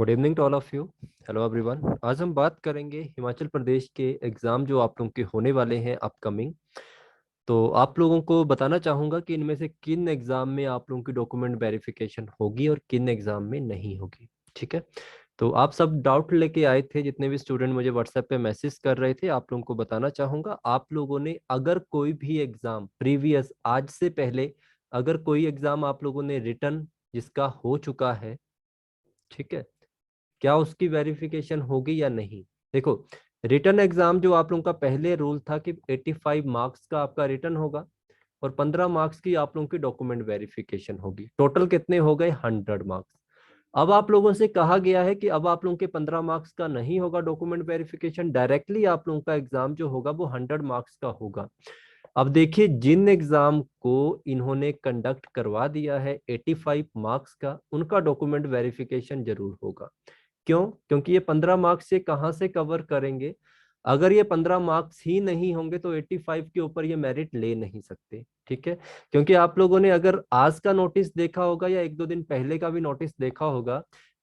Good evening to all of you. Hello everyone. आज हम बात करेंगे हिमाचल प्रदेश के एग्ज़ाम जो आप लोगों के होने वाले हैं अपकमिंग। तो आप लोगों को बताना चाहूँगा कि इनमें से किन एग्ज़ाम में आप लोगों की डॉक्यूमेंट वेरिफिकेशन होगी और किन एग्ज़ाम में नहीं होगी। ठीक है। तो आप सब डाउट लेके आए थे, जितने भी स्टूडेंट मुझे व्हाट्सएप पे मैसेज कर रहे थे, आप लोगों को बताना चाहूँगा, आप लोगों ने अगर कोई भी एग्ज़ाम प्रीवियस आज से पहले अगर कोई एग्ज़ाम आप लोगों ने रिटर्न जिसका हो चुका है, ठीक है, क्या उसकी वेरिफिकेशन होगी या नहीं। देखो, रिटर्न एग्जाम जो आप लोगों का पहले रूल था कि 85 मार्क्स का आपका रिटर्न होगा और 15 मार्क्स की आप लोगों की डॉक्यूमेंट वेरिफिकेशन होगी। टोटल कितने हो गए? 100 मार्क्स। अब आप लोगों से कहा गया है कि अब आप लोगों के 15 मार्क्स का नहीं होगा डॉक्यूमेंट वेरिफिकेशन, डायरेक्टली आप लोगों का एग्जाम जो होगा वो 100 मार्क्स का होगा। अब देखिए, जिन एग्जाम को इन्होंने कंडक्ट करवा दिया है 85 मार्क्स का, उनका डॉक्यूमेंट वेरिफिकेशन जरूर होगा। क्यों? क्योंकि ये 15 मार्क्स से कहाँ से कवर करेंगे? अगर ये 15 मार्क्स ही नहीं होंगे तो 85 के ऊपर ये मेरिट ले नहीं सकते। ठीक है। क्योंकि आप लोगों ने अगर आज का नोटिस देखा होगा या एक दो दिन पहले का भी नोटिस देखा होगा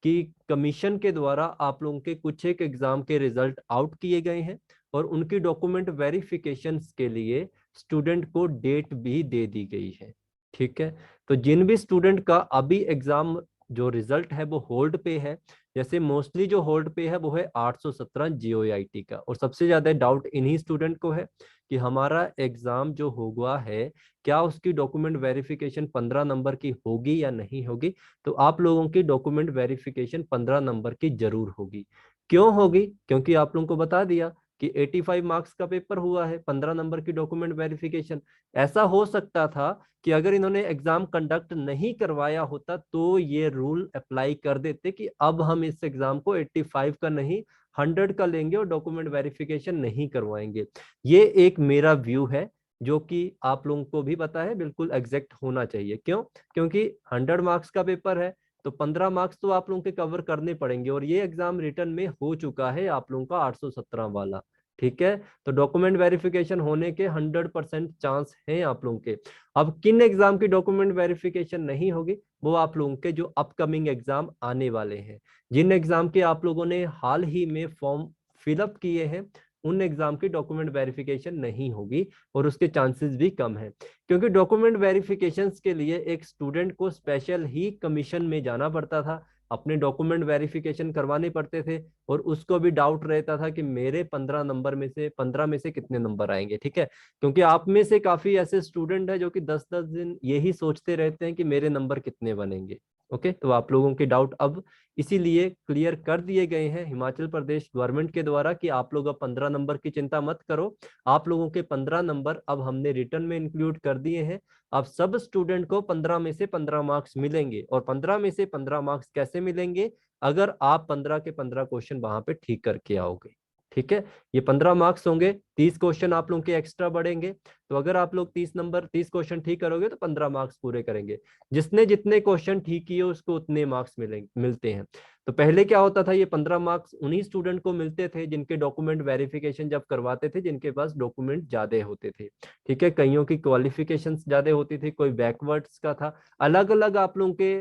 कि कमीशन के द्वारा आप लोगों के कुछ एक एग्जाम के रिजल्ट आउट किए गए हैं और उनकी डॉक्यूमेंट वेरिफिकेशन के लिए स्टूडेंट को डेट भी दे दी गई है। ठीक है। तो जिन भी स्टूडेंट का अभी एग्जाम जो रिजल्ट है वो होल्ड पे है, जैसे मोस्टली जो होल्ड पे है वो है 817 जीओआईटी का, और सबसे ज्यादा डाउट इन्हीं स्टूडेंट को है कि हमारा एग्जाम जो हुआ है क्या उसकी डॉक्यूमेंट वेरिफिकेशन 15 नंबर की होगी या नहीं होगी। तो आप लोगों की डॉक्यूमेंट वेरिफिकेशन 15 नंबर की जरूर होगी। क्यों होगी? क्योंकि आप लोगों को बता दिया कि 85 मार्क्स का पेपर हुआ है, 15 नंबर की डॉक्यूमेंट वेरिफिकेशन। ऐसा हो सकता था कि अगर इन्होंने एग्जाम कंडक्ट नहीं करवाया होता तो ये रूल अप्लाई कर देते कि अब हम इस एग्जाम को 85 का नहीं 100 का लेंगे और डॉक्यूमेंट वेरिफिकेशन नहीं करवाएंगे। ये एक मेरा व्यू है जो कि आप लोगों को भी पता है बिल्कुल एग्जैक्ट होना चाहिए। क्यों? क्योंकि 100 मार्क्स का पेपर है तो 15 मार्क्स तो आप लोगों के कवर करने पड़ेंगे, और ये एग्जाम रिटर्न में हो चुका है आप लोगों का 817 वाला। ठीक है। तो डॉक्यूमेंट वेरिफिकेशन होने के 100% चांस हैं आप लोगों के। अब किन एग्जाम की डॉक्यूमेंट वेरिफिकेशन नहीं होगी, वो आप लोगों के जो अपकमिंग एग्जाम आने वाले हैं, जिन एग्जाम के आप लोगों ने हाल ही में फॉर्म फिलअप किए हैं, उन एग्जाम की डॉक्यूमेंट वेरिफिकेशन नहीं होगी और उसके चांसेस भी कम है। क्योंकि डॉक्यूमेंट वेरिफिकेशन के लिए एक स्टूडेंट को स्पेशल ही कमीशन में जाना पड़ता था, अपने डॉक्यूमेंट वेरिफिकेशन करवाने पड़ते थे, और उसको भी डाउट रहता था कि मेरे 15 में से कितने नंबर आएंगे। ठीक है। क्योंकि आप में से काफी ऐसे स्टूडेंट है जो कि 10-10 दिन यही सोचते रहते हैं कि मेरे नंबर कितने बनेंगे। ओके। तो आप लोगों के डाउट अब इसीलिए क्लियर कर दिए गए हैं हिमाचल प्रदेश गवर्नमेंट के द्वारा कि आप लोग अब 15 नंबर की चिंता मत करो। आप लोगों के 15 नंबर अब हमने रिटर्न में इंक्लूड कर दिए हैं। अब सब स्टूडेंट को 15 में से 15 मार्क्स मिलेंगे, और 15 में से 15 मार्क्स कैसे मिलेंगे? अगर आप 15 के 15 क्वेश्चन वहां पे ठीक करके आओगे। ठीक है। ये 15 मार्क्स होंगे, 30 क्वेश्चन आप लोगों के एक्स्ट्रा बढ़ेंगे। तो अगर आप लोग 30 क्वेश्चन ठीक करोगे तो 15 मार्क्स पूरे करेंगे। जिसने जितने क्वेश्चन ठीक किए उसको उतने मार्क्स मिलते हैं। तो पहले क्या होता था, ये 15 मार्क्स उन्हीं स्टूडेंट को मिलते थे जिनके डॉक्यूमेंट वेरिफिकेशन जब करवाते थे, जिनके पास डॉक्यूमेंट ज्यादा होते थे। ठीक है। कईयों की क्वालिफिकेशन ज्यादा होती थी, कोई बैकवर्ड्स का था, अलग अलग आप लोगों के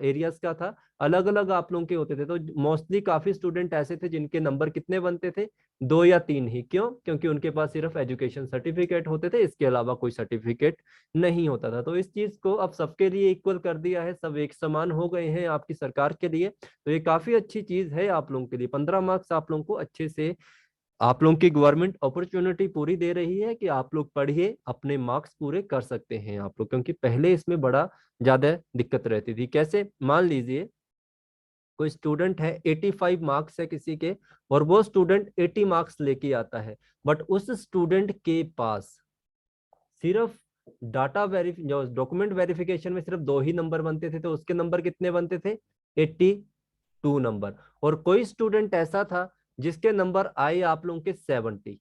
एरियाज का था, अलग अलग आप लोगों के होते थे। तो मोस्टली काफी स्टूडेंट ऐसे थे जिनके नंबर कितने बनते थे? 2 या 3 ही। क्यों? क्योंकि उनके पास सिर्फ एजुकेशन सर्टिफिकेट होते थे, इसके अलावा कोई सर्टिफिकेट नहीं होता था। तो इस चीज को अब सबके लिए इक्वल कर दिया है, सब एक समान हो गए हैं आपकी सरकार के लिए। तो ये काफी अच्छी चीज है आप लोगों के लिए। 15 मार्क्स आप लोगों को अच्छे से आप लोगों की गवर्नमेंट अपॉर्चुनिटी पूरी दे रही है कि आप लोग पढ़िए, अपने मार्क्स पूरे कर सकते हैं आप लोग। क्योंकि पहले इसमें बड़ा ज्यादा दिक्कत रहती थी। कैसे? मान लीजिए कोई स्टूडेंट है, 85 मार्क्स है किसी के, और वो स्टूडेंट 80 मार्क्स लेके आता है, बट उस स्टूडेंट के पास सिर्फ डाटा वेरिफि जो डॉक्यूमेंट वेरिफिकेशन में सिर्फ 2 ही नंबर बनते थे, तो उसके नंबर कितने बनते थे? 82 नंबर। और कोई स्टूडेंट ऐसा था जिसके नंबर आए आप लोगों के 70।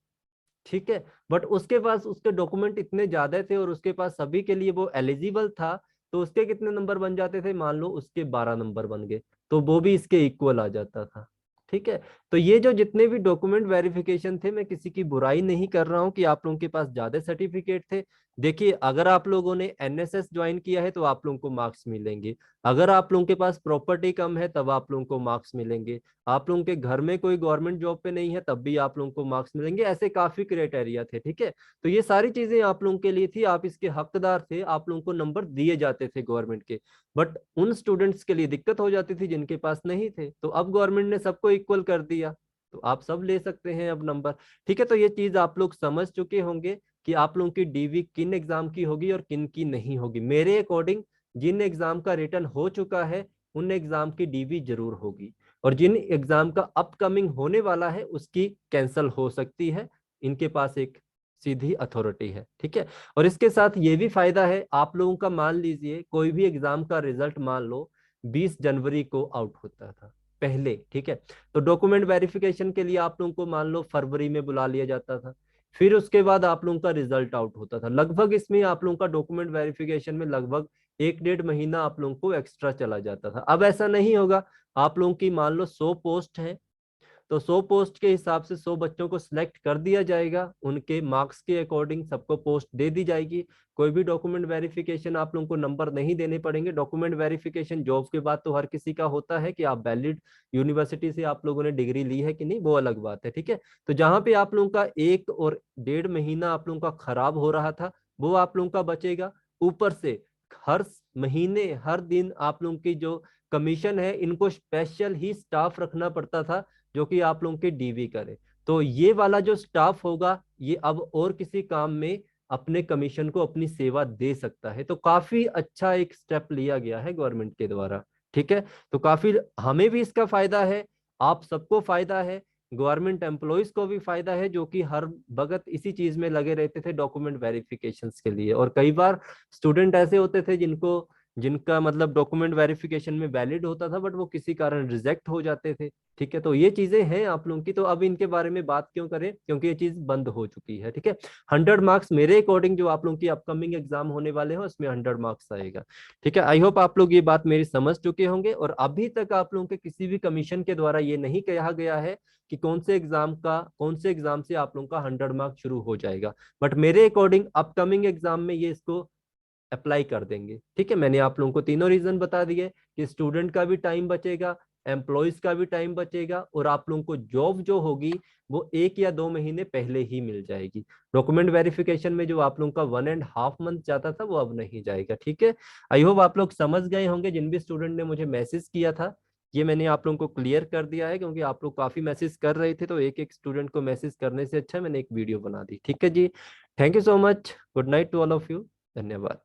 ठीक है। बट उसके पास उसके डॉक्यूमेंट इतने ज्यादा थे और उसके पास सभी के लिए वो एलिजिबल था, तो उसके कितने नंबर बन जाते थे? मान लो उसके 12 नंबर बन गए, तो वो भी इसके इक्वल आ जाता था। ठीक है। तो ये जो जितने भी डॉक्यूमेंट वेरिफिकेशन थे, मैं किसी की बुराई नहीं कर रहा हूं कि आप लोगों के पास ज्यादा सर्टिफिकेट थे। देखिए, अगर आप लोगों ने एनएसएस ज्वाइन किया है तो आप लोगों को मार्क्स मिलेंगे, अगर आप लोगों के पास प्रॉपर्टी कम है तब आप लोगों को मार्क्स मिलेंगे, आप लोगों के घर में कोई गवर्नमेंट जॉब पे नहीं है तब भी आप लोगों को मार्क्स मिलेंगे। ऐसे काफी क्राइटेरिया थे, ठीक है। तो ये सारी चीजें आप लोगों के लिए थी, आप इसके हकदार थे, आप लोगों को नंबर दिए जाते थे गवर्नमेंट के। बट उन स्टूडेंट्स के लिए दिक्कत हो जाती थी जिनके पास नहीं थे, तो अब गवर्नमेंट ने सबको इक्वल कर दिया, तो आप सब ले सकते हैं अब नंबर, ठीक है। तो ये चीज आप लोग समझ चुके होंगे कि आप लोगों की डीवी किन एग्जाम की होगी और किन की नहीं होगी। मेरे अकॉर्डिंग जिन एग्जाम का रिटर्न हो चुका है उन एग्जाम की डीवी जरूर होगी, और जिन एग्जाम का अपकमिंग होने वाला है उसकी कैंसल हो सकती है। इनके पास एक सीधी अथॉरिटी है, ठीक है। और इसके साथ ये भी फायदा है आप लोगों का, मान लीजिए कोई भी एग्जाम का रिजल्ट मान लो 20 जनवरी को आउट होता था पहले, ठीक है। तो डॉक्यूमेंट वेरिफिकेशन के लिए आप लोगों को मान लो फरवरी में बुला लिया जाता था, फिर उसके बाद आप लोगों का रिजल्ट आउट होता था। लगभग इसमें आप लोगों का डॉक्यूमेंट वेरिफिकेशन में लगभग 1 डेढ़ महीना आप लोगों को एक्स्ट्रा चला जाता था। अब ऐसा नहीं होगा, आप लोगों की मान लो 100 पोस्ट है, तो 100 पोस्ट के हिसाब से 100 बच्चों को सिलेक्ट कर दिया जाएगा, उनके मार्क्स के अकॉर्डिंग सबको पोस्ट दे दी जाएगी। कोई भी डॉक्यूमेंट वेरिफिकेशन आप लोगों को नंबर नहीं देने पड़ेंगे। डॉक्यूमेंट वेरिफिकेशन जॉब के बाद तो हर किसी का होता है कि आप वैलिड यूनिवर्सिटी से आप लोगों ने डिग्री ली है कि नहीं, वो अलग बात है, ठीक है। तो जहां पे आप लोगों का 1 और 1.5 महीना आप लोगों का खराब हो रहा था वो आप लोगों का बचेगा। ऊपर से हर महीने हर दिन आप लोगों की जो कमीशन है इनको स्पेशल ही स्टाफ रखना पड़ता था जो कि आप लोगों के डीवी करे। तो ये वाला जो स्टाफ होगा ये अब और किसी काम में अपने कमीशन को अपनी सेवा दे सकता है। तो काफी अच्छा एक स्टेप लिया गया है गवर्नमेंट के द्वारा, ठीक है। तो काफी हमें भी इसका फायदा है, आप सबको फायदा है, गवर्नमेंट एम्प्लॉयज को भी फायदा है जो कि हर वक्त इसी चीज में लगे रहते थे डॉक्यूमेंट वेरिफिकेशंस के लिए। और कई बार स्टूडेंट ऐसे होते थे जिनका मतलब डॉक्यूमेंट वेरिफिकेशन में वैलिड होता था बट वो किसी कारण रिजेक्ट हो जाते थे, ठीक है। तो ये चीजें हैं आप लोगों की, तो अब इनके बारे में बात क्यों करें, क्योंकि ये चीज बंद हो चुकी है, ठीक है। 100 मार्क्स मेरे अकॉर्डिंग जो आप लोगों की अपकमिंग एग्जाम होने वाले हैं उसमें 100 मार्क्स आएगा, ठीक है। आई होप आप लोग ये बात मेरी समझ चुके होंगे। और अभी तक आप लोगों के किसी भी कमीशन के द्वारा ये नहीं कहा गया है कि कौन से एग्जाम से आप लोगों का 100 मार्क्स शुरू हो जाएगा, बट मेरे अकॉर्डिंग अपकमिंग एग्जाम में ये इसको अप्लाई कर देंगे, ठीक है। मैंने आप लोगों को तीनों रीजन बता दिए कि स्टूडेंट का भी टाइम बचेगा, एम्प्लॉयज का भी टाइम बचेगा, और आप लोगों को जॉब जो होगी वो 1 या 2 महीने पहले ही मिल जाएगी। डॉक्यूमेंट वेरिफिकेशन में जो आप लोगों का 1.5 मंथ जाता था वो अब नहीं जाएगा, ठीक है। आई होप आप लोग समझ गए होंगे। जिन भी स्टूडेंट ने मुझे मैसेज किया था ये मैंने आप लोगों को क्लियर कर दिया है, क्योंकि आप लोग काफी मैसेज कर रहे थे, तो एक एक स्टूडेंट को मैसेज करने से अच्छा मैंने एक वीडियो बना दी, ठीक है जी। Thank you so much, good night to all of you, धन्यवाद।